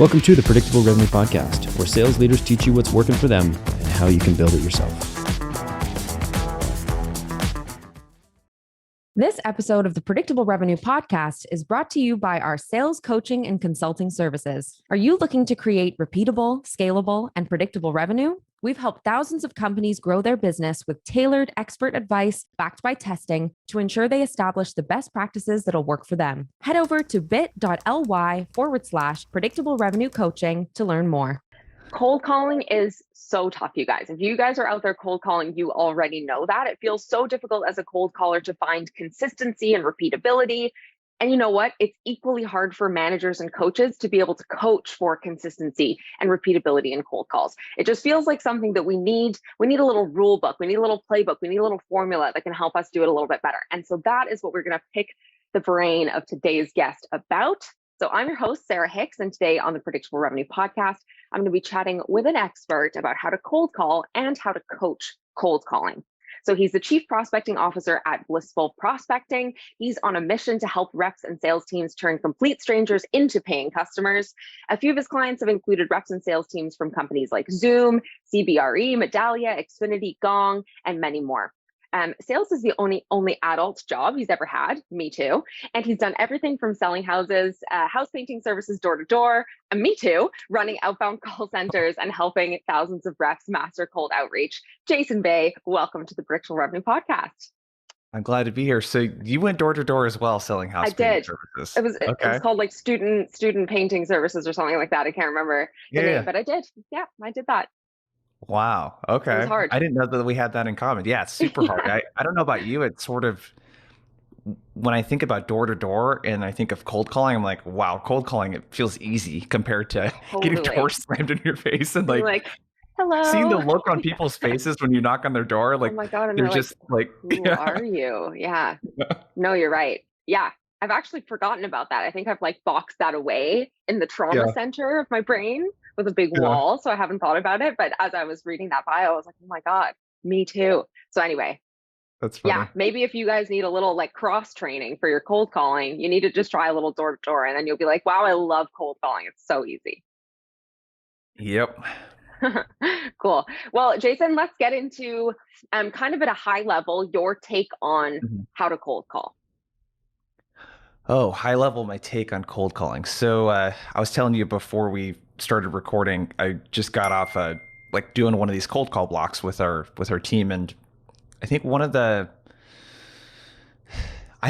Welcome to the Predictable Revenue Podcast, where sales leaders teach you what's working for them and how you can build it yourself. This episode of the Predictable Revenue Podcast is brought to you by our sales coaching and consulting services. Are you looking to create repeatable, scalable, and predictable revenue? We've helped thousands of companies grow their business with tailored expert advice backed by testing to ensure they establish the best practices that'll work for them. Head over to bit.ly/predictable revenue coaching to learn more. Cold calling is so tough, you guys. If you guys are out there cold calling, you already know that. It feels so difficult as a cold caller to find consistency and repeatability. And you know what? It's equally hard for managers and coaches to be able to coach for consistency and repeatability in cold calls. It just feels like something that we need. We need a little rule book. We need a little playbook. We need a little formula that can help us do it a little bit better. And so that is what we're going to pick the brain of today's guest about. So I'm your host, Sarah Hicks, and today on the Predictable Revenue Podcast, I'm going to be chatting with an expert about how to cold call and how to coach cold calling. So he's the Chief Prospecting Officer at Blissful Prospecting. He's on a mission to help reps and sales teams turn complete strangers into paying customers. A few of his clients have included reps and sales teams from companies like Zoom, CBRE, Medallia, Xfinity, Gong, and many more. Sales is the only adult job he's ever had, me too. And he's done everything from selling houses, house painting services door to door, and me too, running outbound call centers and helping thousands of reps master cold outreach. Jason Bay, welcome to the Predictable Revenue Podcast. I'm glad to be here. So you went door to door as well, selling house painting services. It was called like student painting services or something like that. I can't remember the name, but I did. Yeah, I did that. Wow. Okay. It was hard. I didn't know that we had that in common. Yeah, it's super hard. I don't know about you. It's sort of, when I think about door to door and I think of cold calling, I'm like, wow, cold calling, it feels easy compared to getting doors slammed in your face and like hello. Seeing the look on people's faces when you knock on their door. Like, oh my God, and they're just like, who are you? Yeah. No, you're right. Yeah. I've actually forgotten about that. I think I've like boxed that away in the trauma center of my brain with a big wall. So I haven't thought about it. But as I was reading that bio, I was like, oh my God, me too. So anyway, that's funny. Yeah, maybe if you guys need a little like cross training for your cold calling, you need to just try a little door to door and then you'll be like, wow, I love cold calling. It's so easy. Yep. Cool. Well, Jason, let's get into kind of at a high level, your take on how to cold call. Oh, high level, my take on cold calling. So I was telling you before we started recording, I just got off like doing one of these cold call blocks with our team. And I think I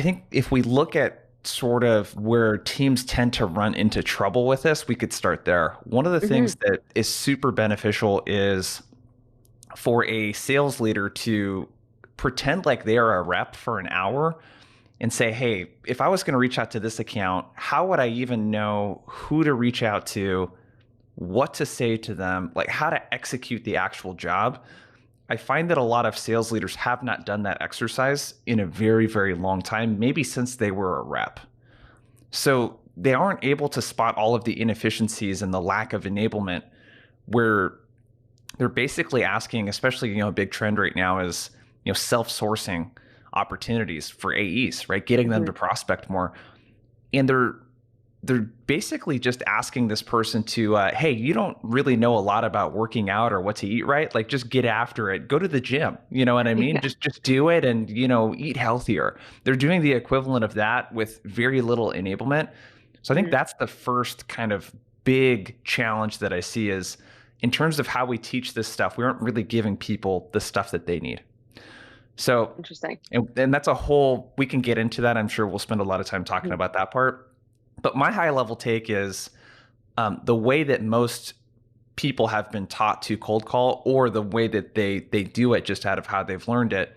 think if we look at sort of where teams tend to run into trouble with this, we could start there. One of the things that is super beneficial is for a sales leader to pretend like they are a rep for an hour and say, hey, if I was going to reach out to this account, how would I even know who to reach out to, what to say to them, like how to execute the actual job? I find that a lot of sales leaders have not done that exercise in a very, very long time, maybe since they were a rep. So they aren't able to spot all of the inefficiencies and the lack of enablement where they're basically asking, especially, a big trend right now is, self-sourcing opportunities for AEs, right? Getting them to prospect more. And they're basically just asking this person to, hey, you don't really know a lot about working out or what to eat, right? Like just get after it, go to the gym, you know what I mean? Just do it and, eat healthier. They're doing the equivalent of that with very little enablement. So I think that's the first kind of big challenge that I see is in terms of how we teach this stuff, we aren't really giving people the stuff that they need. So interesting. And that's we can get into that. I'm sure we'll spend a lot of time talking about that part. But my high level take is the way that most people have been taught to cold call, or the way that they do it just out of how they've learned it,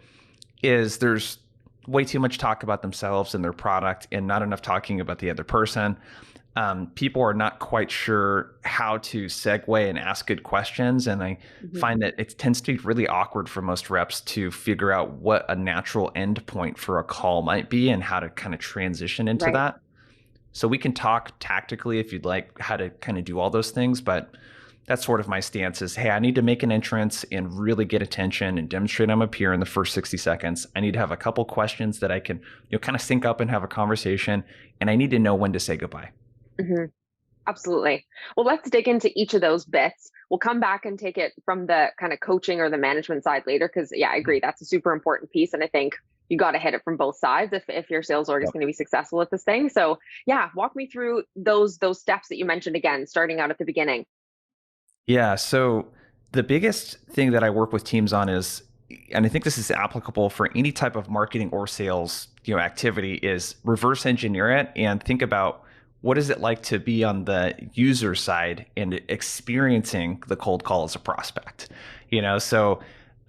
is there's way too much talk about themselves and their product and not enough talking about the other person. People are not quite sure how to segue and ask good questions. And I find that it tends to be really awkward for most reps to figure out what a natural end point for a call might be and how to kind of transition into that. So we can talk tactically if you'd like how to kind of do all those things, but that's sort of my stance is, hey, I need to make an entrance and really get attention and demonstrate I'm up here in the first 60 seconds. I need to have a couple questions that I can kind of sync up and have a conversation. And I need to know when to say goodbye. Absolutely. Well, let's dig into each of those bits. We'll come back and take it from the kind of coaching or the management side later, because yeah, I agree. That's a super important piece. And I think you got to hit it from both sides if your sales org is Yep. going to be successful at this thing. So yeah, walk me through those steps that you mentioned again, starting out at the beginning. Yeah. So the biggest thing that I work with teams on is, and I think this is applicable for any type of marketing or sales, activity, is reverse engineer it and think about what is it like to be on the user side and experiencing the cold call as a prospect. So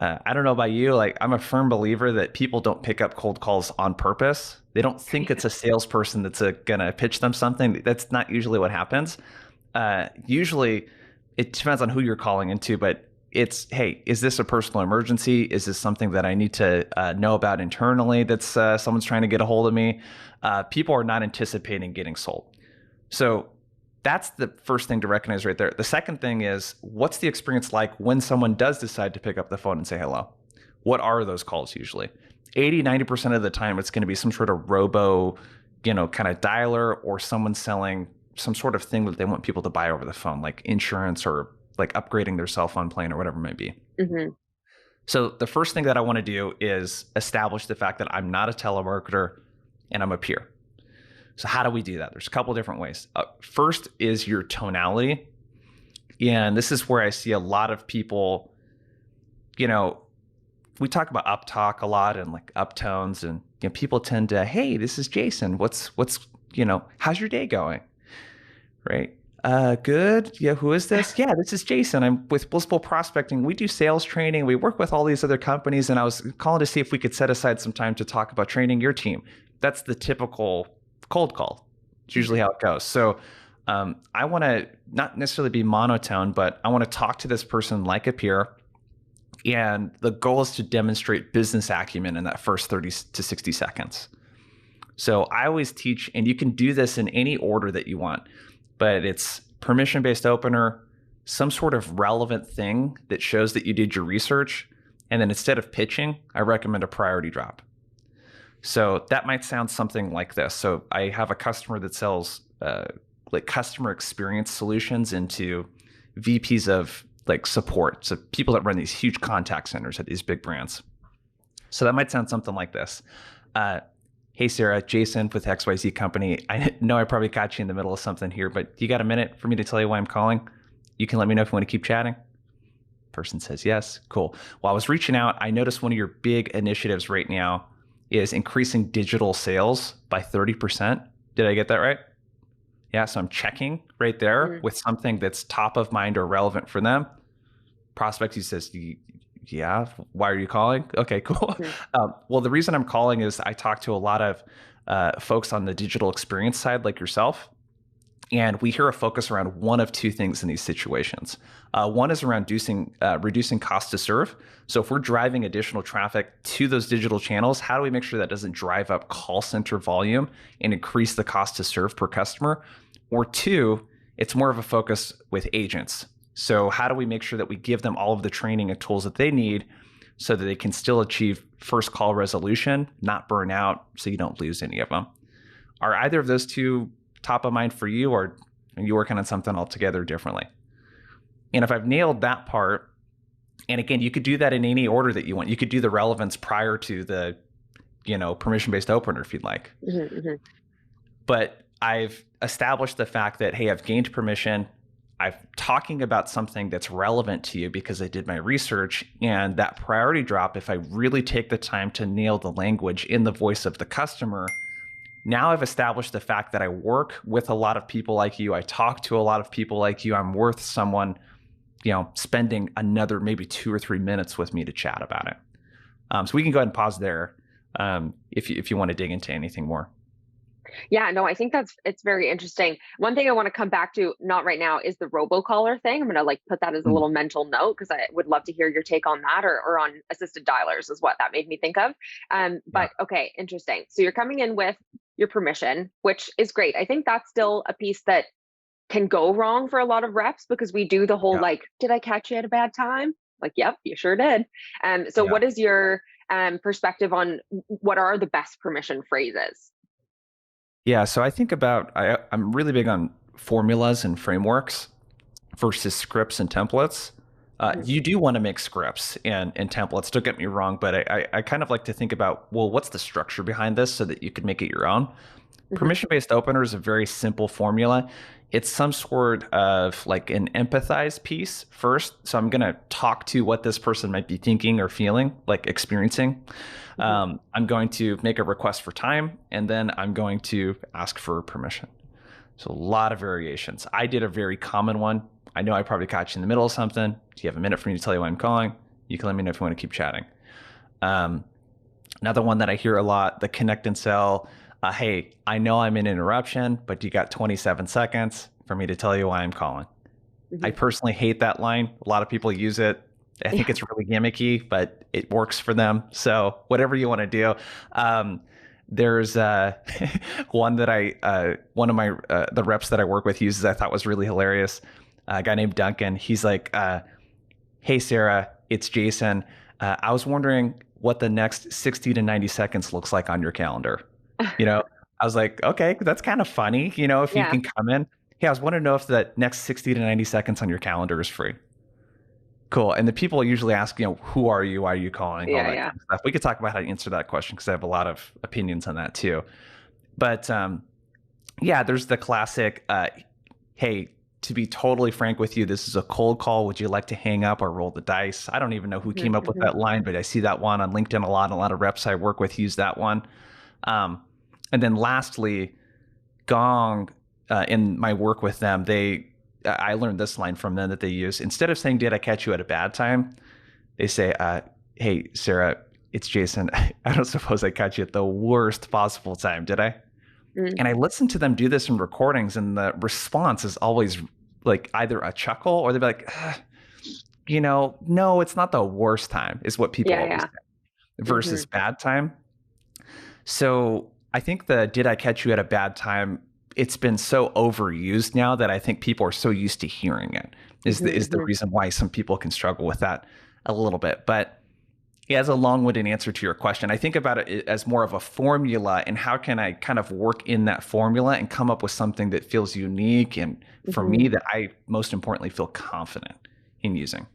I don't know about you, like I'm a firm believer that people don't pick up cold calls on purpose. They don't think it's a salesperson that's gonna pitch them something. That's not usually what happens. Usually it depends on who you're calling into, but it's, hey, is this a personal emergency? Is this something that I need to know about internally that's someone's trying to get a hold of me? People are not anticipating getting sold. So that's the first thing to recognize right there. The second thing is, what's the experience like when someone does decide to pick up the phone and say hello? What are those calls usually? 80-90% of the time, it's going to be some sort of robo, kind of dialer, or someone selling some sort of thing that they want people to buy over the phone, like insurance or like upgrading their cell phone plan or whatever it might be. Mm-hmm. So the first thing that I want to do is establish the fact that I'm not a telemarketer and I'm a peer. So how do we do that? There's a couple different ways. First is your tonality. And this is where I see a lot of people, we talk about uptalk a lot and like uptones, and people tend to, hey, this is Jason. What's how's your day going? Right? Good. Yeah. Who is this? Yeah, this is Jason. I'm with Blissful Prospecting. We do sales training. We work with all these other companies, and I was calling to see if we could set aside some time to talk about training your team. That's the typical cold call. It's usually how it goes. So I want to not necessarily be monotone, but I want to talk to this person like a peer. And the goal is to demonstrate business acumen in that first 30 to 60 seconds. So I always teach, and you can do this in any order that you want, but it's permission-based opener, some sort of relevant thing that shows that you did your research. And then instead of pitching, I recommend a priority drop. So that might sound something like this. So I have a customer that sells like customer experience solutions into VPs of like support. So people that run these huge contact centers at these big brands. So that might sound something like this. Hey, Sarah, Jason with XYZ company. I know I probably caught you in the middle of something here, but you got a minute for me to tell you why I'm calling? You can let me know if you want to keep chatting. Person says yes. Cool. While I was reaching out, I noticed one of your big initiatives right now is increasing digital sales by 30%. Did I get that right? Yeah, so I'm checking right there with something that's top of mind or relevant for them. Prospect, he says, yeah, why are you calling? Okay, cool. Well, the reason I'm calling is I talk to a lot of folks on the digital experience side like yourself, and we hear a focus around one of two things in these situations. One is around reducing cost to serve. So if we're driving additional traffic to those digital channels, how do we make sure that doesn't drive up call center volume and increase the cost to serve per customer? Or two, it's more of a focus with agents. So how do we make sure that we give them all of the training and tools that they need so that they can still achieve first call resolution, not burn out, so you don't lose any of them? Are either of those two top of mind for you, or are you working on something altogether differently? And if I've nailed that part, and again, you could do that in any order that you want. You could do the relevance prior to the, permission-based opener if you'd like. Mm-hmm. But I've established the fact that, hey, I've gained permission. I'm talking about something that's relevant to you because I did my research, and that priority drop, if I really take the time to nail the language in the voice of the customer, now I've established the fact that I work with a lot of people like you. I talk to a lot of people like you. I'm worth someone, spending another maybe 2 or 3 minutes with me to chat about it. So we can go ahead and pause there if you want to dig into anything more. Yeah, no, I think it's very interesting. One thing I want to come back to, not right now, is the robocaller thing. I'm going to put that as a little mental note, because I would love to hear your take on that, or on assisted dialers is what that made me think of. But okay, interesting. So you're coming in with your permission, which is great. I think that's still a piece that can go wrong for a lot of reps, because we do the whole did I catch you at a bad time? Yep, you sure did. So what is your perspective on what are the best permission phrases? Yeah, so I think I'm really big on formulas and frameworks versus scripts and templates. You do want to make scripts and templates, don't get me wrong, but I kind of like to think about, well, what's the structure behind this so that you can make it your own? Permission-based opener is a very simple formula. It's some sort of like an empathize piece first. So I'm going to talk to what this person might be thinking or feeling, like experiencing. I'm going to make a request for time, and then I'm going to ask for permission. So a lot of variations. I did a very common one. I know I probably caught you in the middle of something. Do you have a minute for me to tell you why I'm calling? You can let me know if you want to keep chatting. Another one that I hear a lot, the connect and sell. Hey, I know I'm in interruption, but you got 27 seconds for me to tell you why I'm calling. I personally hate that line. A lot of people use it. I think it's really gimmicky, but it works for them. So whatever you want to do. There's one that one of my the reps that I work with uses I thought was really hilarious. A guy named Duncan. He's like, hey, Sarah, it's Jason. I was wondering what the next 60 to 90 seconds looks like on your calendar. I was like, okay, that's kind of funny. If you can come in. Hey, I was wanting to know if the next 60 to 90 seconds on your calendar is free. Cool. And the people usually ask, who are you? Why are you calling? All that kind of stuff. We could talk about how to answer that question because I have a lot of opinions on that too. But there's the classic, hey, to be totally frank with you, this is a cold call. Would you like to hang up or roll the dice? I don't even know who came up with that line, but I see that one on LinkedIn a lot. A lot of reps I work with use that one. And then lastly, Gong, in my work with them, I learned this line from them that they use. Instead of saying, did I catch you at a bad time? They say, hey, Sarah, it's Jason. I don't suppose I caught you at the worst possible time, did I? And I listen to them do this in recordings, and the response is always like either a chuckle or they'd be like, no, it's not the worst time, is what people always say, versus bad time. So I think the did I catch you at a bad time, it's been so overused now that I think people are so used to hearing it is the reason why some people can struggle with that a little bit. But as a long-winded answer to your question, I think about it as more of a formula, and how can I kind of work in that formula and come up with something that feels unique and for me that I most importantly feel confident in using.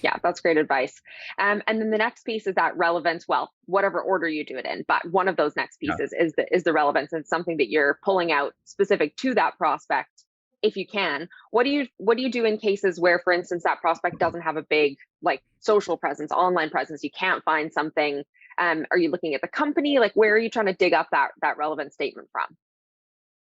Yeah, that's great advice. And then the next piece is that relevance. Well, whatever order you do it in, but one of those next pieces is the relevance, and something that you're pulling out specific to that prospect, if you can. What do you do in cases where, for instance, that prospect doesn't have a big like social presence, online presence? You can't find something. Are you looking at the company? Like, where are you trying to dig up that relevant statement from?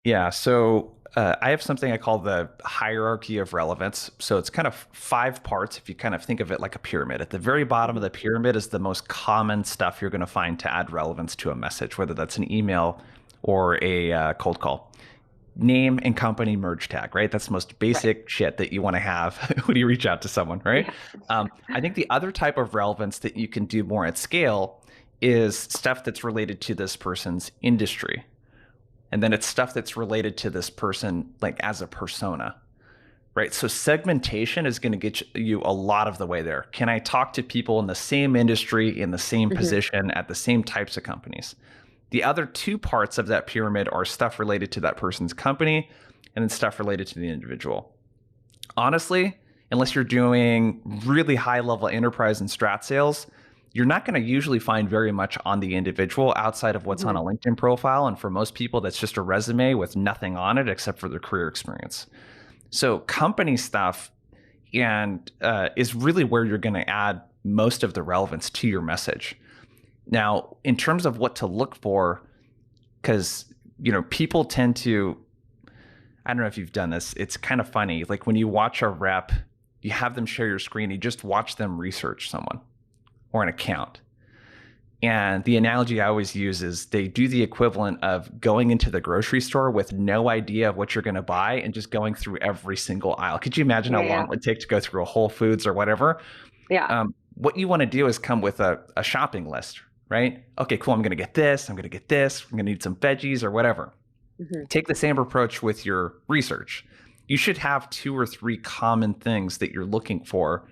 Yeah, so I have something I call the hierarchy of relevance. So it's kind of 5 parts if you kind of think of it like a pyramid. At the very bottom of the pyramid is the most common stuff you're going to find to add relevance to a message, whether that's an email or a cold call. Name and company merge tag, right? That's the most basic shit that you want to have when you reach out to someone, right? I think the other type of relevance that you can do more at scale is stuff that's related to this person's industry. And then it's stuff that's related to this person, like as a persona, right? So segmentation is going to get you a lot of the way there. Can I talk to people in the same industry, in the same position, at the same types of companies? The other 2 parts of that pyramid are stuff related to that person's company and then stuff related to the individual. Honestly, unless you're doing really high level enterprise and strat sales, you're not going to usually find very much on the individual outside of what's on a LinkedIn profile. And for most people, that's just a resume with nothing on it except for their career experience. So company stuff is really where you're going to add most of the relevance to your message. Now, in terms of what to look for, because people tend to, I don't know if you've done this, it's kind of funny. Like when you watch a rep, you have them share your screen, you just watch them research someone or an account. And the analogy I always use is they do the equivalent of going into the grocery store with no idea of what you're going to buy and just going through every single aisle. Could you imagine how long it would take to go through a Whole Foods or whatever? Yeah. What you want to do is come with a shopping list, right? Okay, cool. I'm going to get this. I'm going to get this. I'm going to need some veggies or whatever. Take the same approach with your research. You should have 2 or 3 common things that you're looking for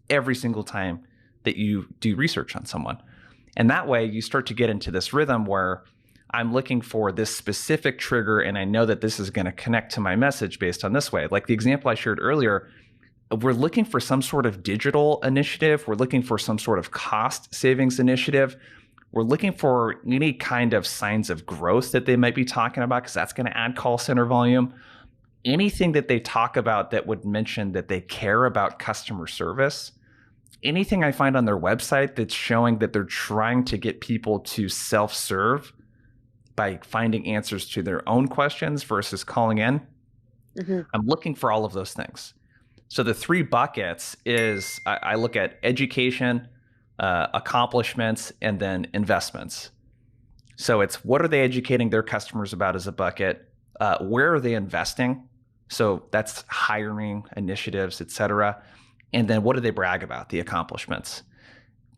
every single time that you do research on someone. And that way you start to get into this rhythm where, I'm looking for this specific trigger, and I know that this is going to connect to my message based on this way. Like the example I shared earlier, we're looking for some sort of digital initiative. We're looking for some sort of cost savings initiative. We're looking for any kind of signs of growth that they might be talking about, because that's going to add call center volume. Anything that they talk about that would mention that they care about customer service. Anything I find on their website that's showing that they're trying to get people to self-serve by finding answers to their own questions versus calling in. I'm looking for all of those things. So the 3 buckets is I look at education, accomplishments, and then investments. So it's what are they educating their customers about as a bucket? Where are they investing? So that's hiring, initiatives, et cetera. And then what do they brag about, the accomplishments?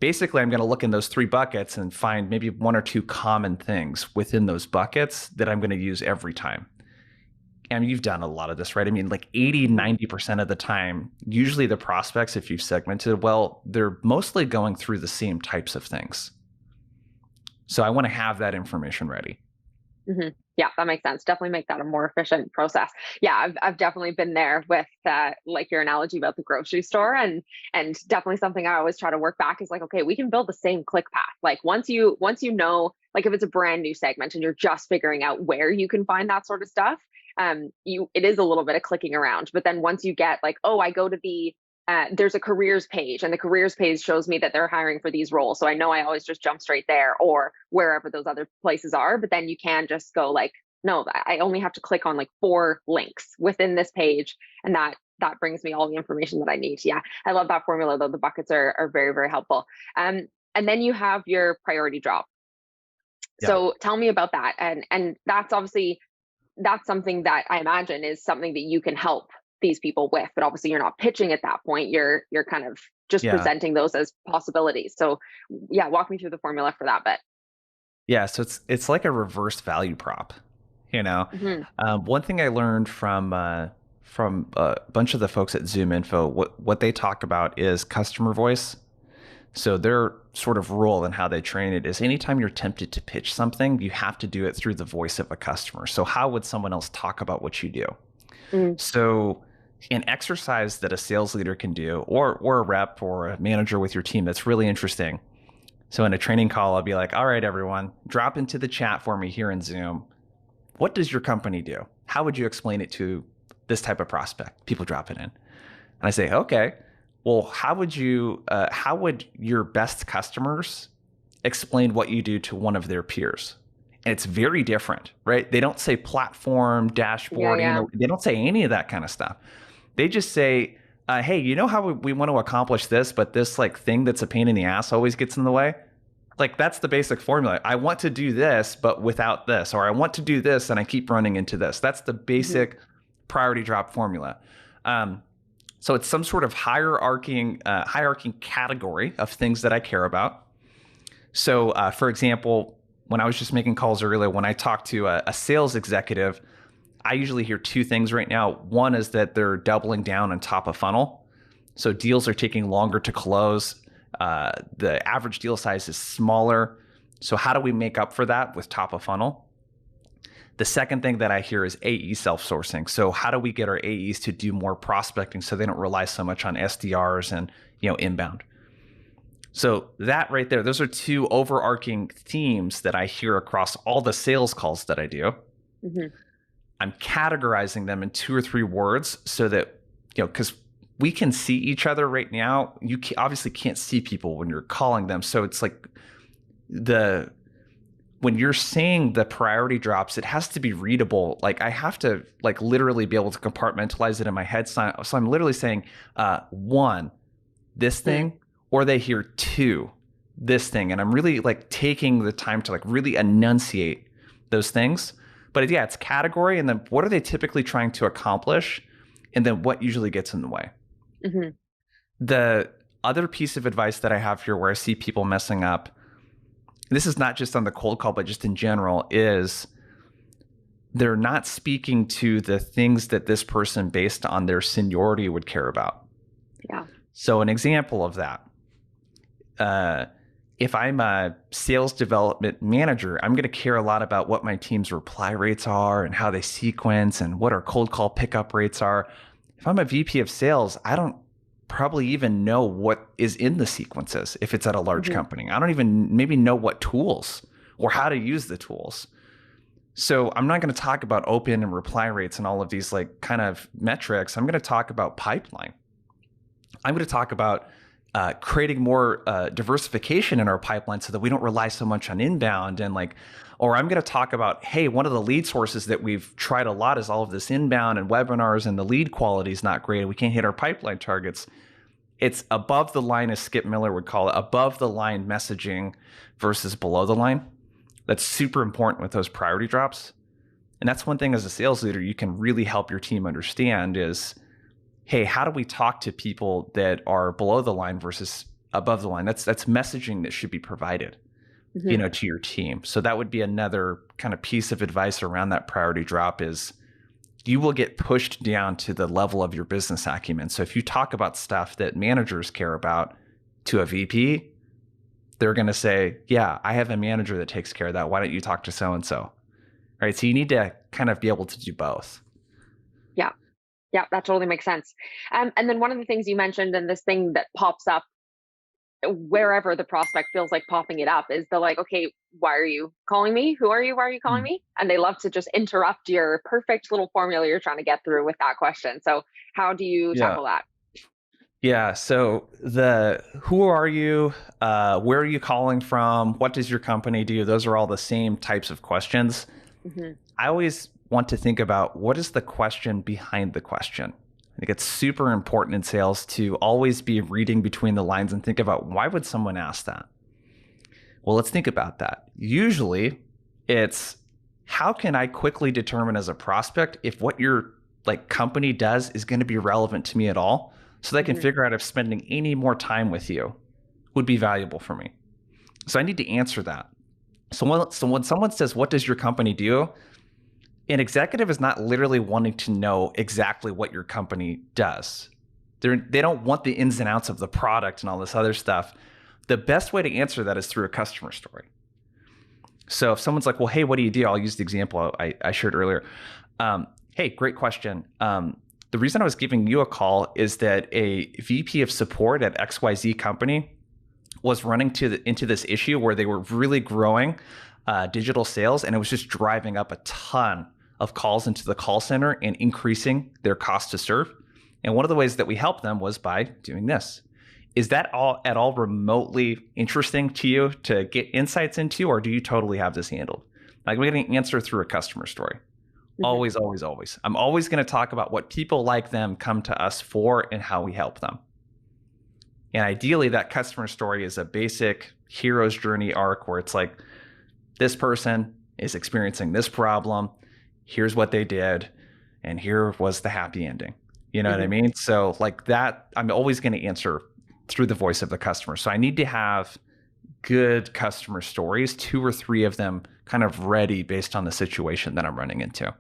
Basically, I'm going to look in those 3 buckets and find maybe 1 or 2 common things within those buckets that I'm going to use every time. And you've done a lot of this, right? I mean, like 80, 90% of the time, usually the prospects, if you've segmented well, they're mostly going through the same types of things. So I want to have that information ready. Yeah, that makes sense. Definitely make that a more efficient process. Yeah, I've definitely been there with like your analogy about the grocery store, and definitely something I always try to work back is like, okay, we can build the same click path. Like once you know, like if it's a brand new segment and you're just figuring out where you can find that sort of stuff, it is a little bit of clicking around. But then once you get like, oh, I go to the there's a careers page, and the careers page shows me that they're hiring for these roles. So I know I always just jump straight there or wherever those other places are. But then you can just go like, no, I only have to click on like 4 links within this page. And that brings me all the information that I need. Yeah, I love that formula though. The buckets are very, very helpful. And then you have your priority drop. Yeah. So tell me about that. And that's something that I imagine is something that you can help these people with, but obviously you're not pitching at that point. You're kind of just presenting those as possibilities. So yeah, walk me through the formula for that bit. Yeah, so it's like a reverse value prop, you know. One thing I learned from a bunch of the folks at Zoom Info, what they talk about is customer voice. So their sort of rule and how they train it is anytime you're tempted to pitch something, you have to do it through the voice of a customer. So how would someone else talk about what you do? So an exercise that a sales leader can do, or a rep or a manager with your team, that's really interesting. So in a training call, I'll be like, all right, everyone, drop into the chat for me here in Zoom. What does your company do? How would you explain it to this type of prospect? People drop it in. And I say, okay, well, how would your best customers explain what you do to one of their peers? And it's very different, right? They don't say platform, dashboard, they don't say any of that kind of stuff. They just say, hey, you know how we want to accomplish this, but this like thing that's a pain in the ass always gets in the way? Like that's the basic formula. I want to do this, but without this, or I want to do this and I keep running into this. That's the basic priority drop formula. So it's some sort of hierarchy category of things that I care about. So for example, when I was just making calls earlier, when I talk to a sales executive, I usually hear 2 things right now. One is that they're doubling down on top of funnel. So deals are taking longer to close. The average deal size is smaller. So how do we make up for that with top of funnel? The second thing that I hear is AE self-sourcing. So how do we get our AEs to do more prospecting so they don't rely so much on SDRs and inbound? So that right there, those are 2 overarching themes that I hear across all the sales calls that I do. I'm categorizing them in 2 or 3 words so that, because we can see each other right now. You obviously can't see people when you're calling them. So it's like when you're saying the priority drops, it has to be readable. Like I have to like literally be able to compartmentalize it in my head. So I'm literally saying 1, this thing, or they hear 2, this thing. And I'm really like taking the time to like really enunciate those things. But yeah, it's category, and then what are they typically trying to accomplish, and then what usually gets in the way. The other piece of advice that I have here where I see people messing up, this is not just on the cold call, but just in general, is they're not speaking to the things that this person based on their seniority would care about. Yeah. So an example of that, if I'm a sales development manager, I'm going to care a lot about what my team's reply rates are and how they sequence and what our cold call pickup rates are. If I'm a VP of sales, I don't probably even know what is in the sequences if it's at a large company. I don't even maybe know what tools or how to use the tools. So I'm not going to talk about open and reply rates and all of these like kind of metrics. I'm going to talk about pipeline. I'm going to talk about creating more diversification in our pipeline so that we don't rely so much on inbound and like, or I'm going to talk about, hey, one of the lead sources that we've tried a lot is all of this inbound and webinars, and the lead quality is not great. We can't hit our pipeline targets. It's above the line, as Skip Miller would call it, above the line messaging versus below the line. That's super important with those priority drops. And that's one thing as a sales leader, you can really help your team understand is, hey, how do we talk to people that are below the line versus above the line? That's messaging that should be provided, to your team. So that would be another kind of piece of advice around that priority drop is you will get pushed down to the level of your business acumen. So if you talk about stuff that managers care about to a VP, they're going to say, yeah, I have a manager that takes care of that. Why don't you talk to so-and-so? Right. So you need to kind of be able to do both. Yeah, that totally makes sense. And then one of the things you mentioned, and this thing that pops up wherever the prospect feels like popping it up, is the like, okay, why are you calling me? Who are you? Why are you calling me? And they love to just interrupt your perfect little formula you're trying to get through with that question. So how do you tackle that? Yeah. So who are you? Where are you calling from? What does your company do? Those are all the same types of questions. I always want to think about what is the question behind the question. I think it's super important in sales to always be reading between the lines and think about why would someone ask that? Well, let's think about that. Usually it's how can I quickly determine as a prospect if what your like company does is going to be relevant to me at all, so they can figure out if spending any more time with you would be valuable for me. So I need to answer that. So when someone says, what does your company do? An executive is not literally wanting to know exactly what your company does. They don't want the ins and outs of the product and all this other stuff. The best way to answer that is through a customer story. So if someone's like, well, hey, what do you do? I'll use the example I shared earlier. Hey, great question. The reason I was giving you a call is that a VP of support at XYZ company was running into this issue where they were really growing digital sales, and it was just driving up a ton of calls into the call center and increasing their cost to serve. And one of the ways that we helped them was by doing this. Is that at all remotely interesting to you to get insights into, or do you totally have this handled? Like, we're going to answer through a customer story. Always, always, always. I'm always going to talk about what people like them come to us for and how we help them. And ideally, that customer story is a basic hero's journey arc where it's like, this person is experiencing this problem. Here's what they did. And here was the happy ending. You know what I mean? So like that, I'm always going to answer through the voice of the customer. So I need to have good customer stories, 2 or 3 of them kind of ready based on the situation that I'm running into.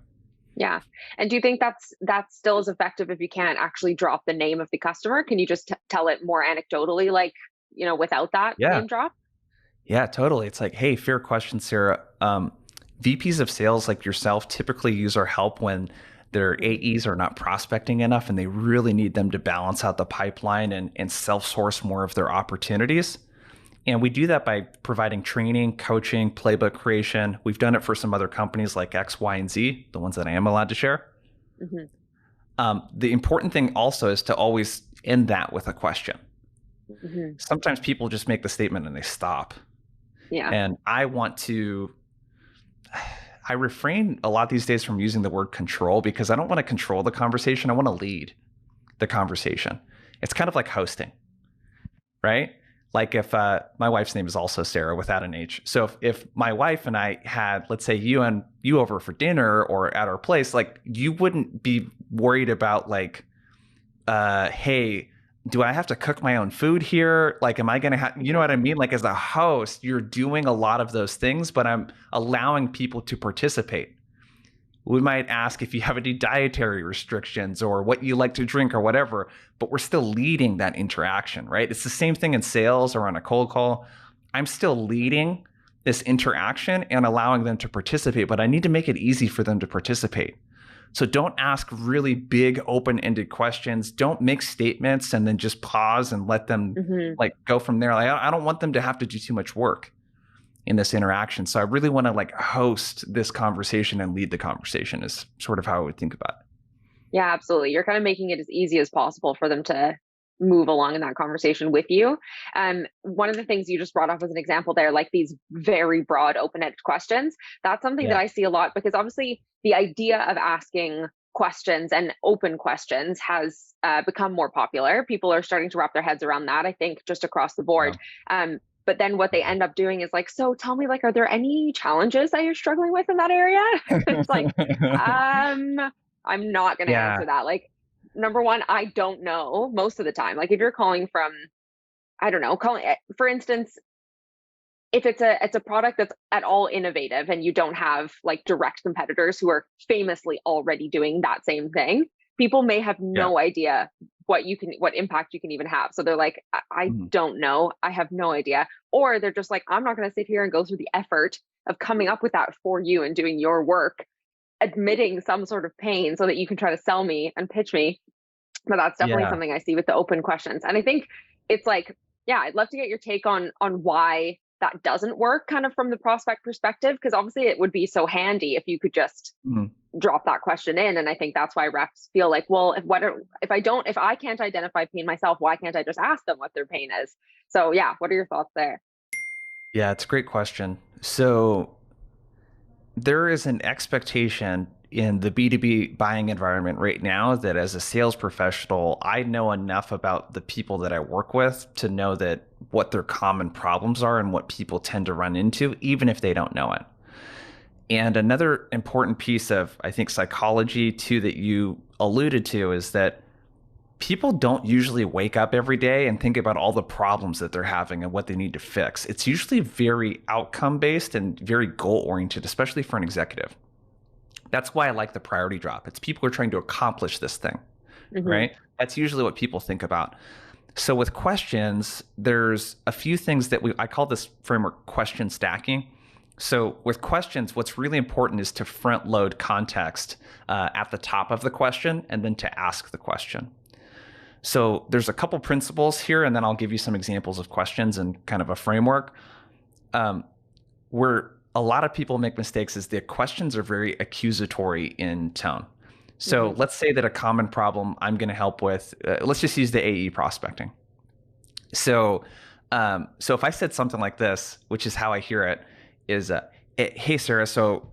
Yeah. And do you think that's still as effective if you can't actually drop the name of the customer? Can you just tell it more anecdotally, like, without that name drop? Yeah, totally. It's like, hey, fair question, Sarah. VPs of sales like yourself typically use our help when their AEs are not prospecting enough and they really need them to balance out the pipeline and self-source more of their opportunities. And we do that by providing training, coaching, playbook creation. We've done it for some other companies like X, Y, and Z, the ones that I am allowed to share. The important thing also is to always end that with a question. Sometimes people just make the statement and they stop. And I refrain a lot these days from using the word control because I don't want to control the conversation. I want to lead the conversation. It's kind of like hosting, right? Like if my wife's name is also Sarah without an H. So if my wife and I had, let's say you over for dinner or at our place, like you wouldn't be worried about like, hey, do I have to cook my own food here? Like, am I going to have, you know what I mean? Like as a host, you're doing a lot of those things, but I'm allowing people to participate. We might ask if you have any dietary restrictions or what you like to drink or whatever, but we're still leading that interaction, right? It's the same thing in sales or on a cold call. I'm still leading this interaction and allowing them to participate, but I need to make it easy for them to participate. So don't ask really big open-ended questions. Don't make statements and then just pause and let them like go from there. Like, I don't want them to have to do too much work in this interaction. So I really want to like host this conversation and lead the conversation is sort of how I would think about it. Yeah, absolutely. You're kind of making it as easy as possible for them to move along in that conversation with you. One of the things you just brought up as an example there, like these very broad open-ended questions, that's something that I see a lot, because obviously the idea of asking questions and open questions has become more popular. People are starting to wrap their heads around that, I think, just across the board. But then what they end up doing is like, so tell me, like, are there any challenges that you're struggling with in that area? It's like, I'm not going to answer that. Like, number one, I don't know most of the time. Like if you're calling from, I don't know, for instance, if it's a product that's at all innovative and you don't have like direct competitors who are famously already doing that same thing, people may have no idea what impact you can even have. So they're like, I don't know. I have no idea. Or they're just like, I'm not going to sit here and go through the effort of coming up with that for you and doing your work, admitting some sort of pain so that you can try to sell me and pitch me. But that's definitely something I see with the open questions. And I think it's like, I'd love to get your take on why that doesn't work kind of from the prospect perspective, because obviously it would be so handy if you could just drop that question in. And I think that's why reps feel like, well, if I can't identify pain myself, why can't I just ask them what their pain is? So what are your thoughts there? Yeah, it's a great question. So there is an expectation in the B2B buying environment right now that as a sales professional, I know enough about the people that I work with to know that what their common problems are and what people tend to run into, even if they don't know it. And another important piece of, I think, psychology too that you alluded to is that people don't usually wake up every day and think about all the problems that they're having and what they need to fix. It's usually very outcome-based and very goal-oriented, especially for an executive. That's why I like the priority drop. It's people who are trying to accomplish this thing, right? That's usually what people think about. So with questions, there's a few things that I call this framework question stacking. So with questions, what's really important is to front load context at the top of the question and then to ask the question. So there's a couple principles here, and then I'll give you some examples of questions and kind of a framework. Where a lot of people make mistakes is the questions are very accusatory in tone. So let's say that a common problem I'm going to help with, let's just use the AE prospecting. So if I said something like this, which is how I hear it, is, hey, Sarah, so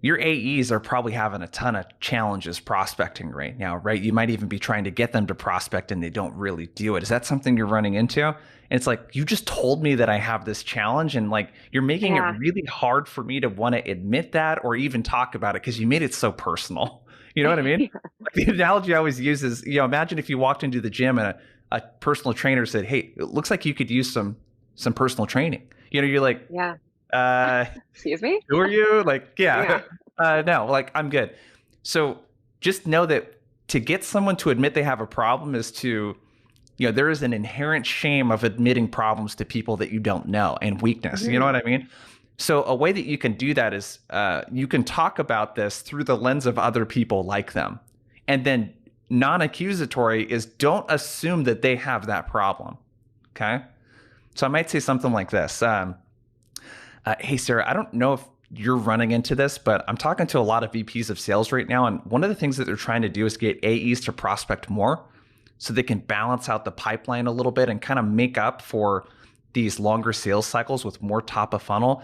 your AEs are probably having a ton of challenges prospecting right now, right? You might even be trying to get them to prospect and they don't really do it. Is that something you're running into? And it's like, you just told me that I have this challenge and like, you're making it really hard for me to want to admit that or even talk about it because you made it so personal. You know what I mean? Like the analogy I always use is, imagine if you walked into the gym and a personal trainer said, hey, it looks like you could use some personal training. You're like, excuse me? Who are you? Like, no, like I'm good. So just know that to get someone to admit they have a problem is to, there is an inherent shame of admitting problems to people that you don't know and weakness. You know what I mean? So a way that you can do that is you can talk about this through the lens of other people like them. And then non-accusatory is don't assume that they have that problem. Okay? So I might say something like this. Hey, Sarah, I don't know if you're running into this, but I'm talking to a lot of VPs of sales right now. And one of the things that they're trying to do is get AEs to prospect more so they can balance out the pipeline a little bit and kind of make up for these longer sales cycles with more top of funnel.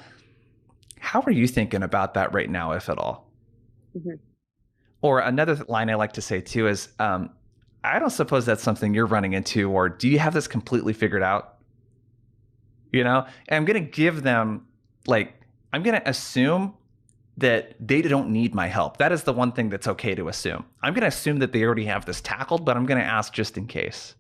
How are you thinking about that right now, if at all? Or another line I like to say too is, I don't suppose that's something you're running into, or do you have this completely figured out? And I'm going to give them I'm going to assume that they don't need my help. That is the one thing that's okay to assume. I'm going to assume that they already have this tackled, but I'm going to ask just in case.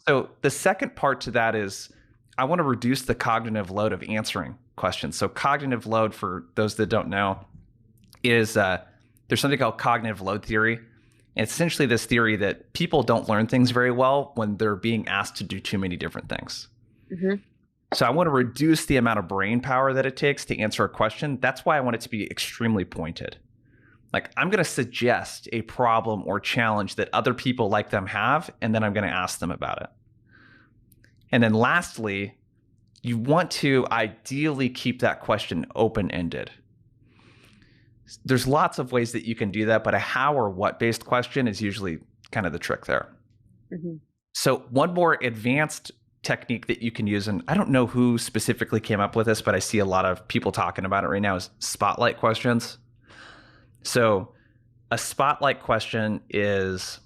So the second part to that is I want to reduce the cognitive load of answering questions. So cognitive load, for those that don't know, is there's something called cognitive load theory. And it's essentially this theory that people don't learn things very well when they're being asked to do too many different things. So I want to reduce the amount of brain power that it takes to answer a question. That's why I want it to be extremely pointed. Like, I'm going to suggest a problem or challenge that other people like them have, and then I'm going to ask them about it. And then lastly, you want to ideally keep that question open-ended. There's lots of ways that you can do that, but a how or what based question is usually kind of the trick there. Mm-hmm. So one more advanced technique that you can use, and I don't know who specifically came up with this, but I see a lot of people talking about it right now, is spotlight questions. So a spotlight question is,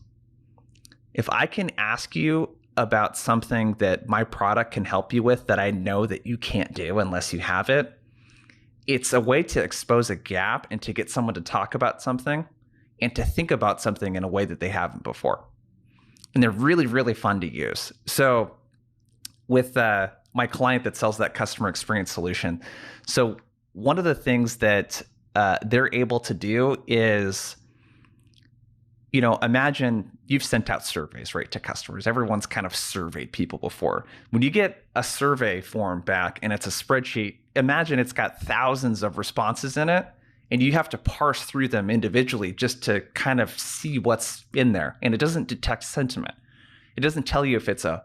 if I can ask you about something that my product can help you with that I know that you can't do unless you have it, it's a way to expose a gap and to get someone to talk about something and to think about something in a way that they haven't before. And they're really, really fun to use. So with my client that sells that customer experience solution, so one of the things that they're able to do is, imagine you've sent out surveys, right, to customers. Everyone's kind of surveyed people before. When you get a survey form back and it's a spreadsheet, imagine it's got thousands of responses in it, and you have to parse through them individually just to kind of see what's in there. And it doesn't detect sentiment. It doesn't tell you if it's a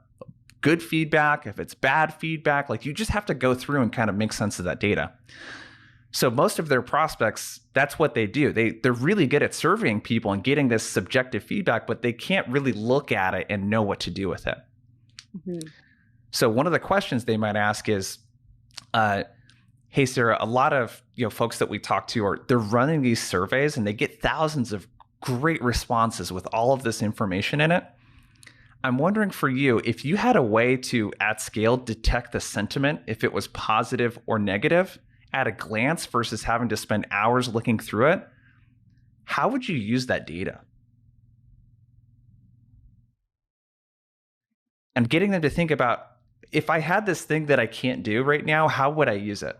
good feedback, if it's bad feedback. Like, you just have to go through and kind of make sense of that data. So most of their prospects, that's what they do. They're really good at surveying people and getting this subjective feedback, but they can't really look at it and know what to do with it. Mm-hmm. So one of the questions they might ask is, hey, Sarah, a lot of folks that we talk to they're running these surveys and they get thousands of great responses with all of this information in it. I'm wondering for you, if you had a way to, at scale, detect the sentiment, if it was positive or negative, at a glance versus having to spend hours looking through it, how would you use that data? And getting them to think about, if I had this thing that I can't do right now, how would I use it?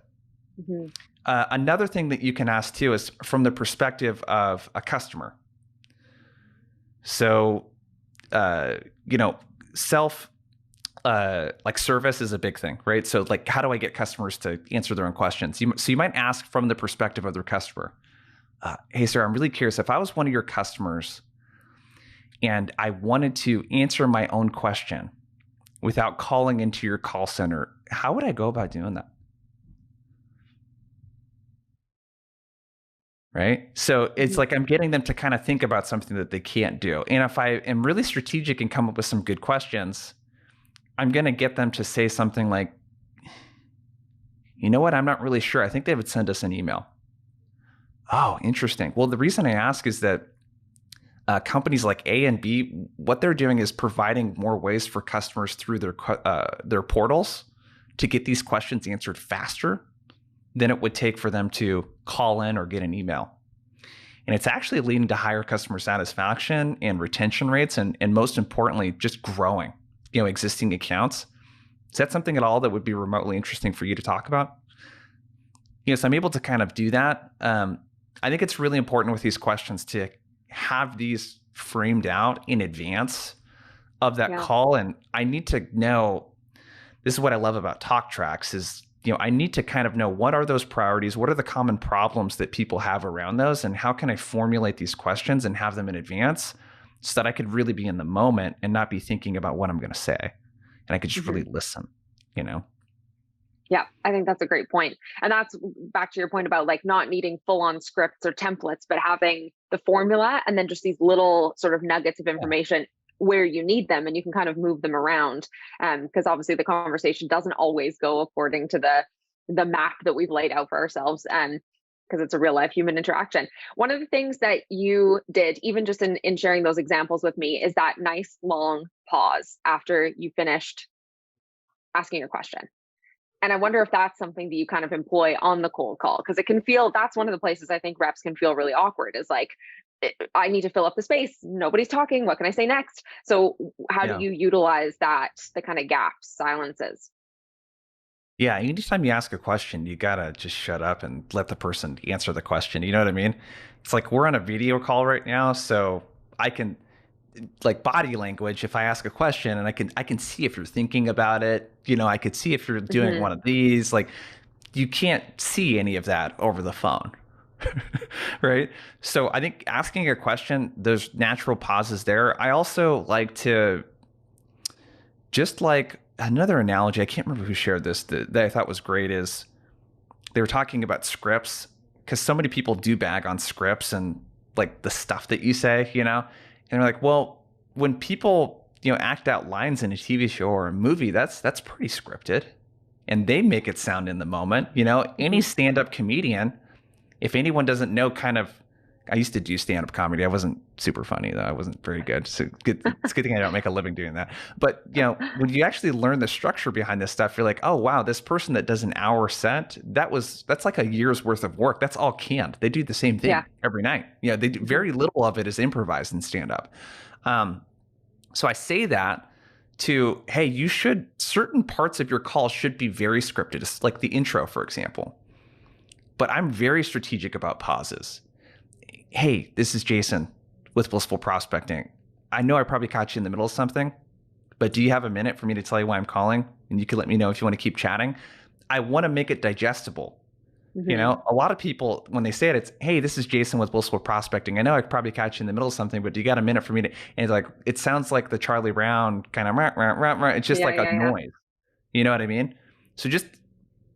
Mm-hmm. Another thing that you can ask too is from the perspective of a customer. So, service is a big thing, right? So like, how do I get customers to answer their own questions? So you might ask from the perspective of their customer. Hey, Sarah, I'm really curious. If I was one of your customers and I wanted to answer my own question without calling into your call center, how would I go about doing that? Right? So it's like I'm getting them to kind of think about something that they can't do. And if I am really strategic and come up with some good questions, I'm going to get them to say something like, you know what? I'm not really sure. I think they would send us an email. Oh, interesting. Well, the reason I ask is that companies like A and B, what they're doing is providing more ways for customers through their portals to get these questions answered faster than it would take for them to call in or get an email. And it's actually leading to higher customer satisfaction and retention rates, and most importantly, just growing, existing accounts. Is that something at all that would be remotely interesting for you to talk about? So I'm able to kind of do that. I think it's really important with these questions to have these framed out in advance of that call. And I need to know, this is what I love about talk tracks is, I need to kind of know, what are those priorities? What are the common problems that people have around those? And how can I formulate these questions and have them in advance so that I could really be in the moment and not be thinking about what I'm going to say. And I could just really listen, Yeah, I think that's a great point. And that's back to your point about like not needing full on scripts or templates, but having the formula and then just these little sort of nuggets of information where you need them, and you can kind of move them around. Because obviously the conversation doesn't always go according to the map that we've laid out for ourselves. Because it's a real life human interaction. One of the things that you did, even just in sharing those examples with me, is that nice long pause after you finished asking your question. And I wonder if that's something that you kind of employ on the cold call, because it can feel, that's one of the places I think reps can feel really awkward, is like, I need to fill up the space. Nobody's talking. What can I say next? So how do you utilize that, the kind of gaps, silences? Yeah, anytime you ask a question, you gotta just shut up and let the person answer the question. You know what I mean? It's like we're on a video call right now, so I can like body language, if I ask a question and I can see if you're thinking about it, I could see if you're doing one of these, like you can't see any of that over the phone. Right? So I think asking a question, there's natural pauses there. I also like to, just like another analogy, I can't remember who shared this that I thought was great, is they were talking about scripts, because so many people do bag on scripts and like the stuff that you say, and they're like, well, when people, act out lines in a TV show or a movie, that's pretty scripted, and they make it sound in the moment. Any stand-up comedian, if anyone doesn't know I used to do stand-up comedy. I wasn't super funny, though. I wasn't very good. So it's a good thing I don't make a living doing that. But, when you actually learn the structure behind this stuff, you're like, oh, wow, this person that does an hour set, that's like a year's worth of work. That's all canned. They do the same thing every night. They do, very little of it is improvised in stand-up. So I say that to, hey, certain parts of your call should be very scripted. It's like the intro, for example. But I'm very strategic about pauses. Hey, this is Jason with Blissful Prospecting. I know I probably caught you in the middle of something, but do you have a minute for me to tell you why I'm calling? And you can let me know if you want to keep chatting. I want to make it digestible. A lot of people, when they say it, it's, hey, this is Jason with Blissful Prospecting. I know I probably caught you in the middle of something, but do you got a minute for me to, and it's like, it sounds like the Charlie Brown kind of, it's just noise. You know what I mean? So just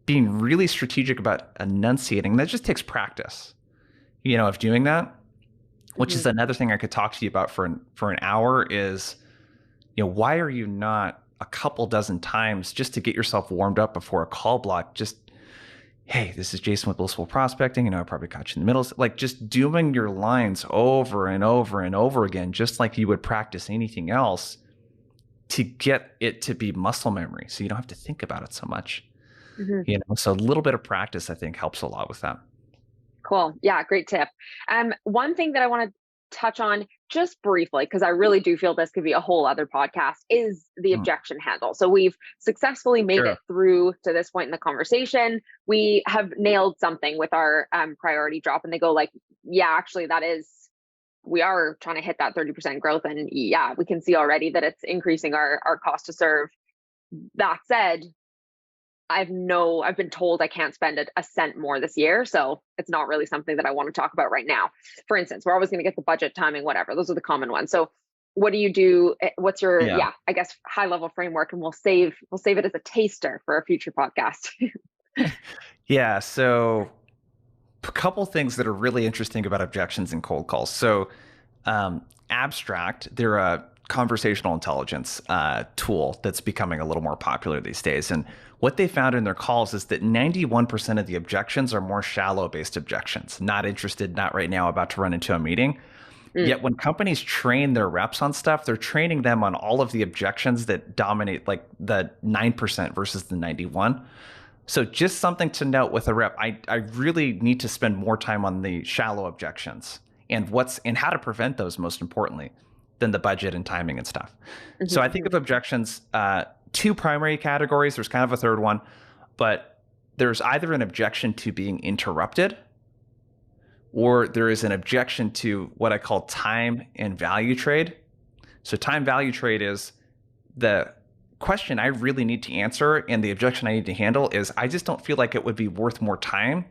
being really strategic about enunciating, that just takes practice, of doing that, which is another thing I could talk to you about for an hour is, why are you not a couple dozen times just to get yourself warmed up before a call block? Just, hey, this is Jason with Blissful Prospecting. I probably caught you in the middle. Like just doing your lines over and over and over again, just like you would practice anything else, to get it to be muscle memory. So you don't have to think about it so much. So a little bit of practice, I think, helps a lot with that. Cool. Yeah, great tip. One thing that I want to touch on just briefly, because I really do feel this could be a whole other podcast, is the objection handle. So we've successfully made it through to this point in the conversation. We have nailed something with our priority drop, and they go like, yeah, actually we are trying to hit that 30% growth. And yeah, we can see already that it's increasing our cost to serve. That said, I've been told I can't spend a cent more this year. So it's not really something that I want to talk about right now. For instance, we're always going to get the budget, timing, whatever. Those are the common ones. So what do you do? What's your, I guess, high level framework, and we'll save it as a taster for a future podcast. Yeah. So a couple things that are really interesting about objections and cold calls. So Abstract, they're a conversational intelligence tool that's becoming a little more popular these days. And what they found in their calls is that 91% of the objections are more shallow-based objections. Not interested, not right now, about to run into a meeting. Yet when companies train their reps on stuff, they're training them on all of the objections that dominate, like the 9% versus the 91. So just something to note with a rep, I really need to spend more time on the shallow objections and how to prevent those, most importantly, than the budget and timing and stuff. So I think of objections, two primary categories. There's kind of a third one, but there's either an objection to being interrupted, or there is an objection to what I call time and value trade. So time value trade is the question I really need to answer, and the objection I need to handle is I just don't feel like it would be worth more time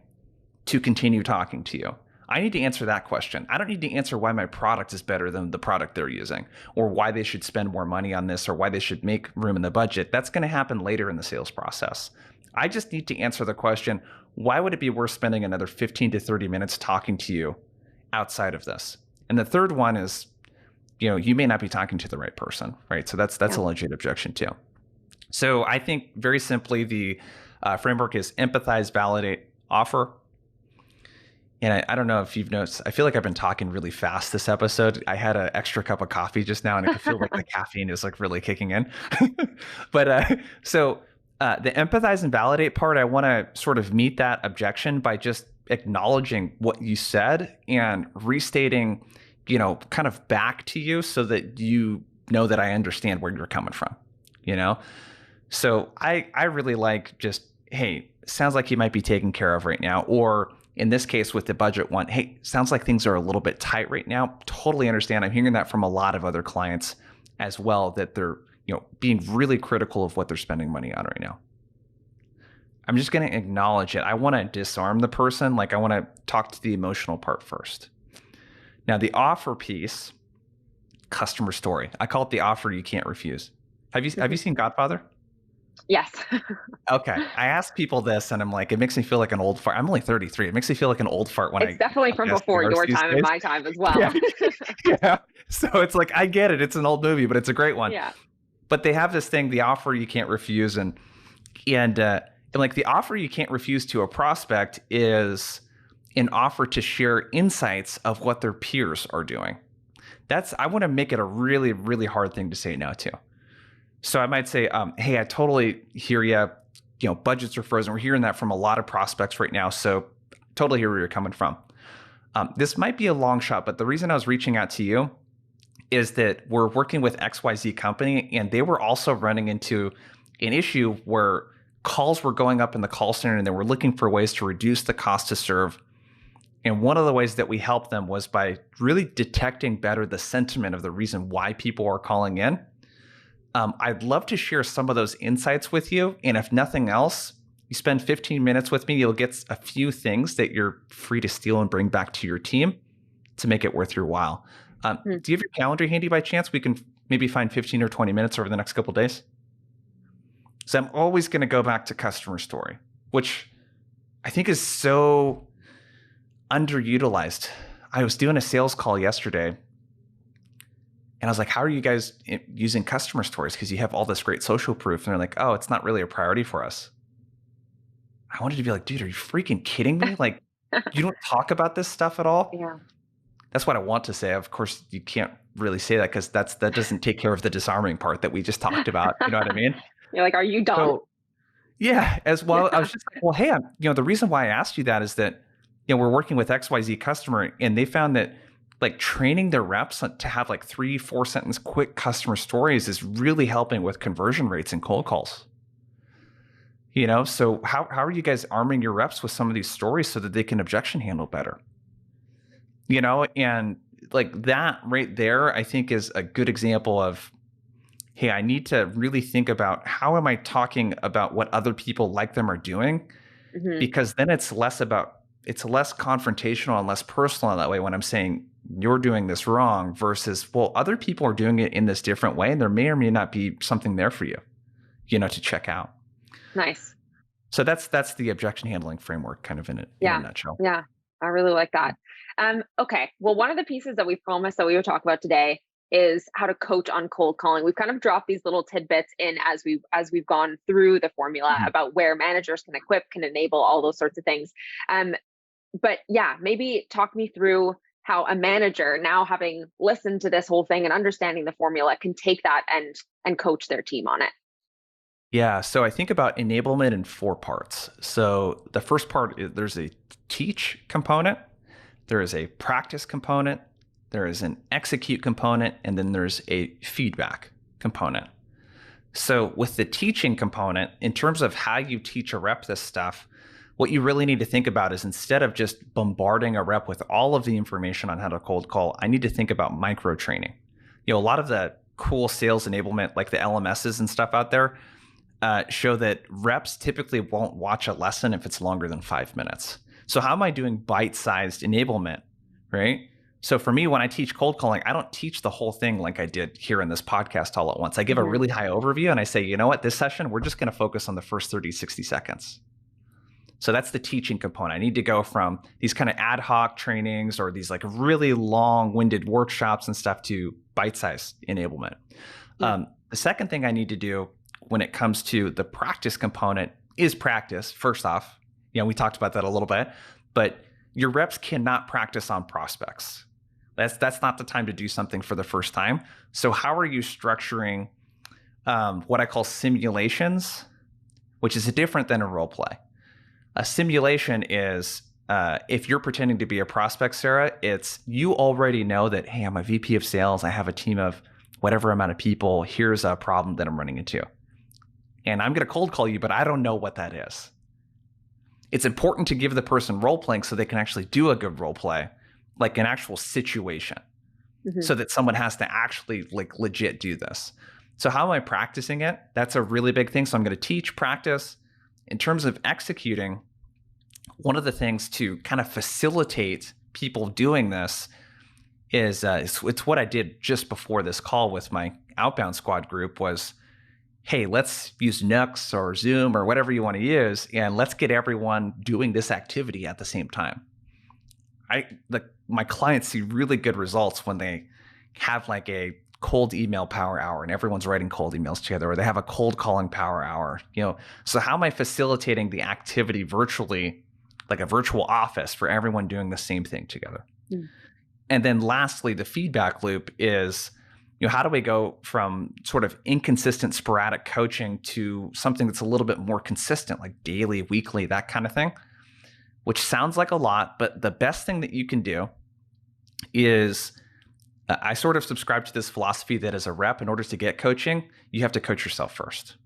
to continue talking to you. I need to answer that question. I don't need to answer why my product is better than the product they're using, or why they should spend more money on this, or why they should make room in the budget. That's going to happen later in the sales process. I just need to answer the question, why would it be worth spending another 15 to 30 minutes talking to you outside of this? And the third one is, you may not be talking to the right person, right? So that's a legit objection too. So I think very simply, the framework is empathize, validate, offer. And I don't know if you've noticed, I feel like I've been talking really fast this episode. I had an extra cup of coffee just now, and I feel like the caffeine is like really kicking in. But so the empathize and validate part, I want to sort of meet that objection by just acknowledging what you said and restating, kind of back to you so that you know that I understand where you're coming from, So I really like just, hey, sounds like you might be taken care of right now, or in this case with the budget one, hey, sounds like things are a little bit tight right now. Totally understand. I'm hearing that from a lot of other clients as well, that they're, being really critical of what they're spending money on right now. I'm just going to acknowledge it. I want to disarm the person. Like, I want to talk to the emotional part first. Now, the offer piece, customer story. I call it the offer you can't refuse. Have you seen Godfather? Yes. Okay. I ask people this and I'm like, it makes me feel like an old fart. I'm only 33. It makes me feel like an old fart when It's definitely from before your time and my time as well. Yeah. Yeah. So it's like, I get it. It's an old movie, but it's a great one. Yeah. But they have this thing, the offer you can't refuse. And like the offer you can't refuse to a prospect is an offer to share insights of what their peers are doing. I want to make it a really, really hard thing to say no to. So I might say, hey, I totally hear you. Budgets are frozen. We're hearing that from a lot of prospects right now. So totally hear where you're coming from. This might be a long shot, but the reason I was reaching out to you is that we're working with XYZ company, and they were also running into an issue where calls were going up in the call center, and they were looking for ways to reduce the cost to serve. And one of the ways that we helped them was by really detecting better the sentiment of the reason why people are calling in. I'd love to share some of those insights with you. And if nothing else, you spend 15 minutes with me, you'll get a few things that you're free to steal and bring back to your team to make it worth your while. Do you have your calendar handy by chance? We can maybe find 15 or 20 minutes over the next couple of days. So I'm always going to go back to customer story, which I think is so underutilized. I was doing a sales call yesterday, and I was like, how are you guys using customer stories? Because you have all this great social proof. And they're like, oh, it's not really a priority for us. I wanted to be like, dude, are you freaking kidding me? Like, you don't talk about this stuff at all? Yeah. That's what I want to say. Of course, you can't really say that because that doesn't take care of the disarming part that we just talked about. You know what I mean? You're like, are you dumb? So, yeah, as well. I was just like, well, hey, the reason why I asked you that is that, we're working with XYZ customer, and they found that like training their reps to have like 3-4 sentence quick customer stories is really helping with conversion rates and cold calls. So how are you guys arming your reps with some of these stories so that they can objection handle better? And like that right there, I think is a good example of, hey, I need to really think about how am I talking about what other people like them are doing? Mm-hmm. Because then it's less confrontational and less personal that way when I'm saying you're doing this wrong versus, well, other people are doing it in this different way, and there may or may not be something there for you, to check out. Nice. So that's the objection handling framework kind of in a nutshell. Yeah. I really like that. Okay. Well, one of the pieces that we promised that we would talk about today is how to coach on cold calling. We've kind of dropped these little tidbits in as we've gone through the formula about where managers can equip, can enable, all those sorts of things. But yeah, maybe talk me through how a manager, now having listened to this whole thing and understanding the formula, can take that and coach their team on it. Yeah. So I think about enablement in 4 parts. So the first part is there's a teach component, there is a practice component, there is an execute component, and then there's a feedback component. So with the teaching component, in terms of how you teach a rep this stuff, what you really need to think about is instead of just bombarding a rep with all of the information on how to cold call, I need to think about micro training. A lot of the cool sales enablement, like the LMSs and stuff out there, show that reps typically won't watch a lesson if it's longer than 5 minutes. So how am I doing bite-sized enablement, right? So for me, when I teach cold calling, I don't teach the whole thing like I did here in this podcast all at once. I give a really high overview and I say, you know what, this session, we're just going to focus on the first 30, 60 seconds. So that's the teaching component. I need to go from these kind of ad hoc trainings or these like really long-winded workshops and stuff to bite-sized enablement. The second thing I need to do when it comes to the practice component is practice. First off, we talked about that a little bit, but your reps cannot practice on prospects. That's not the time to do something for the first time. So how are you structuring what I call simulations, which is different than a role play? A simulation is if you're pretending to be a prospect, Sarah, it's you already know that, hey, I'm a VP of sales. I have a team of whatever amount of people. Here's a problem that I'm running into. And I'm going to cold call you, but I don't know what that is. It's important to give the person role playing so they can actually do a good role play, like an actual situation, so that someone has to actually like legit do this. So how am I practicing it? That's a really big thing. So I'm going to teach, practice. In terms of executing, one of the things to kind of facilitate people doing this is it's what I did just before this call with my outbound squad group was, hey, let's use Nooks or Zoom or whatever you want to use, and let's get everyone doing this activity at the same time. My clients see really good results when they have like a cold email power hour and everyone's writing cold emails together, or they have a cold calling power hour. So how am I facilitating the activity virtually, like a virtual office for everyone doing the same thing together? And then lastly, the feedback loop is, how do we go from sort of inconsistent, sporadic coaching to something that's a little bit more consistent, like daily, weekly, that kind of thing, which sounds like a lot, but the best thing that you can do is I sort of subscribe to this philosophy that as a rep, in order to get coaching, you have to coach yourself first.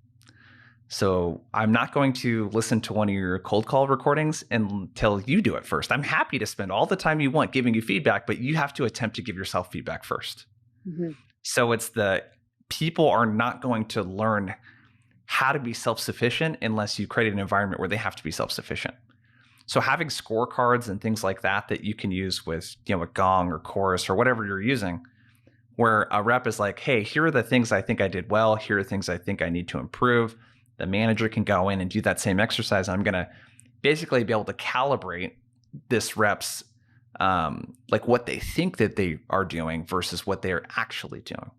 So I'm not going to listen to one of your cold call recordings until you do it first. I'm happy to spend all the time you want giving you feedback, but you have to attempt to give yourself feedback first. So it's people are not going to learn how to be self-sufficient unless you create an environment where they have to be self-sufficient. So having scorecards and things like that you can use with, a Gong or Chorus or whatever you're using, where a rep is like, hey, here are the things I think I did well. Here are things I think I need to improve. The manager can go in and do that same exercise. I'm going to basically be able to calibrate this rep's like what they think that they are doing versus what they're actually doing.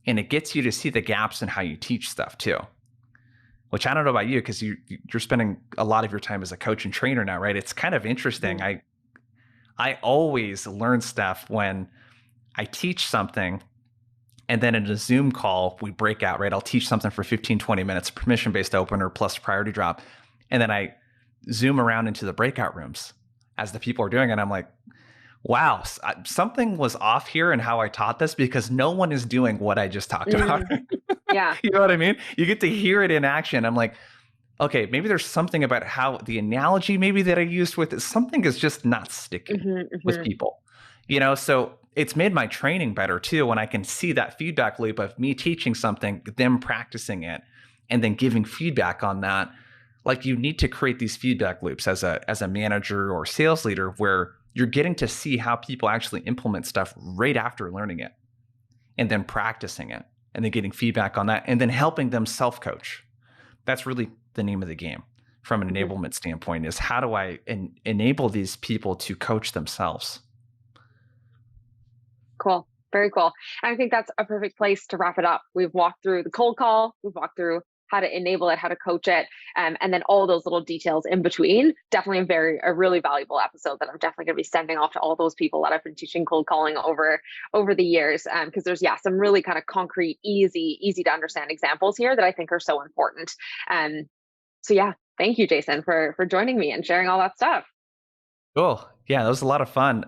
And it gets you to see the gaps in how you teach stuff too, which I don't know about you, because you're spending a lot of your time as a coach and trainer now, right? It's kind of interesting. I always learn stuff when I teach something, and then in a Zoom call, we break out, right? I'll teach something for 15, 20 minutes, permission-based opener plus priority drop. And then I zoom around into the breakout rooms as the people are doing it. I'm like, wow, something was off here in how I taught this, because no one is doing what I just talked about. Yeah. You know what I mean? You get to hear it in action. I'm like, okay, maybe there's something about how the analogy maybe that I used with it, something is just not sticking with people. So it's made my training better too, when I can see that feedback loop of me teaching something, them practicing it, and then giving feedback on that. Like, you need to create these feedback loops as a manager or sales leader, where you're getting to see how people actually implement stuff right after learning it, and then practicing it, and then getting feedback on that, and then helping them self-coach. That's really the name of the game from an enablement standpoint, is how do I enable these people to coach themselves? Cool. Very cool. And I think that's a perfect place to wrap it up. We've walked through the cold call. We've walked through how to enable it, how to coach it, and then all those little details in between. Definitely a really valuable episode that I'm definitely going to be sending off to all those people that I've been teaching cold calling over the years, because there's some really kind of concrete, easy to understand examples here that I think are so important. So thank you, Jason, for joining me and sharing all that stuff. Cool. Yeah, that was a lot of fun.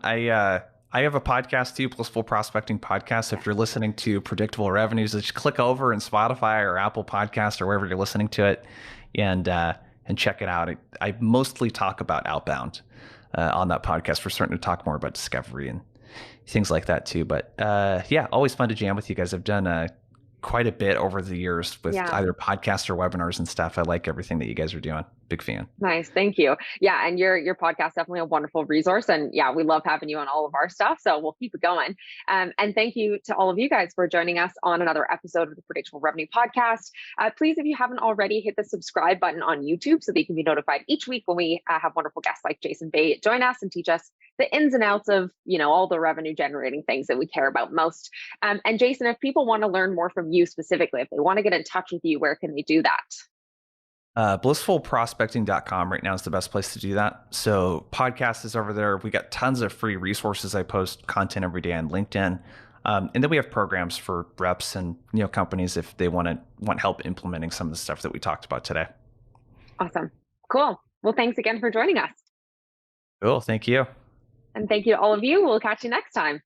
I have a podcast too, Blissful Prospecting Podcast. If you're listening to Predictable Revenues, just click over in Spotify or Apple Podcast or wherever you're listening to it, and check it out. I mostly talk about outbound on that podcast. We're starting to talk more about discovery and things like that too. But always fun to jam with you guys. I've done quite a bit over the years with either podcasts or webinars and stuff. I like everything that you guys are doing. Big fan. Nice. Thank you. Yeah. And your podcast, definitely a wonderful resource. And we love having you on all of our stuff. So we'll keep it going. And thank you to all of you guys for joining us on another episode of the Predictable Revenue Podcast. Please, if you haven't already, hit the subscribe button on YouTube so that you can be notified each week when we have wonderful guests like Jason Bay join us and teach us the ins and outs of, all the revenue generating things that we care about most. And Jason, if people want to learn more from you specifically, if they want to get in touch with you, where can they do that? Blissfulprospecting.com right now is the best place to do that. So podcast is over there. We got tons of free resources. I post content every day on LinkedIn. And then we have programs for reps and companies if they want help implementing some of the stuff that we talked about today. Awesome. Cool. Well, thanks again for joining us. Cool. Thank you. And thank you to all of you. We'll catch you next time.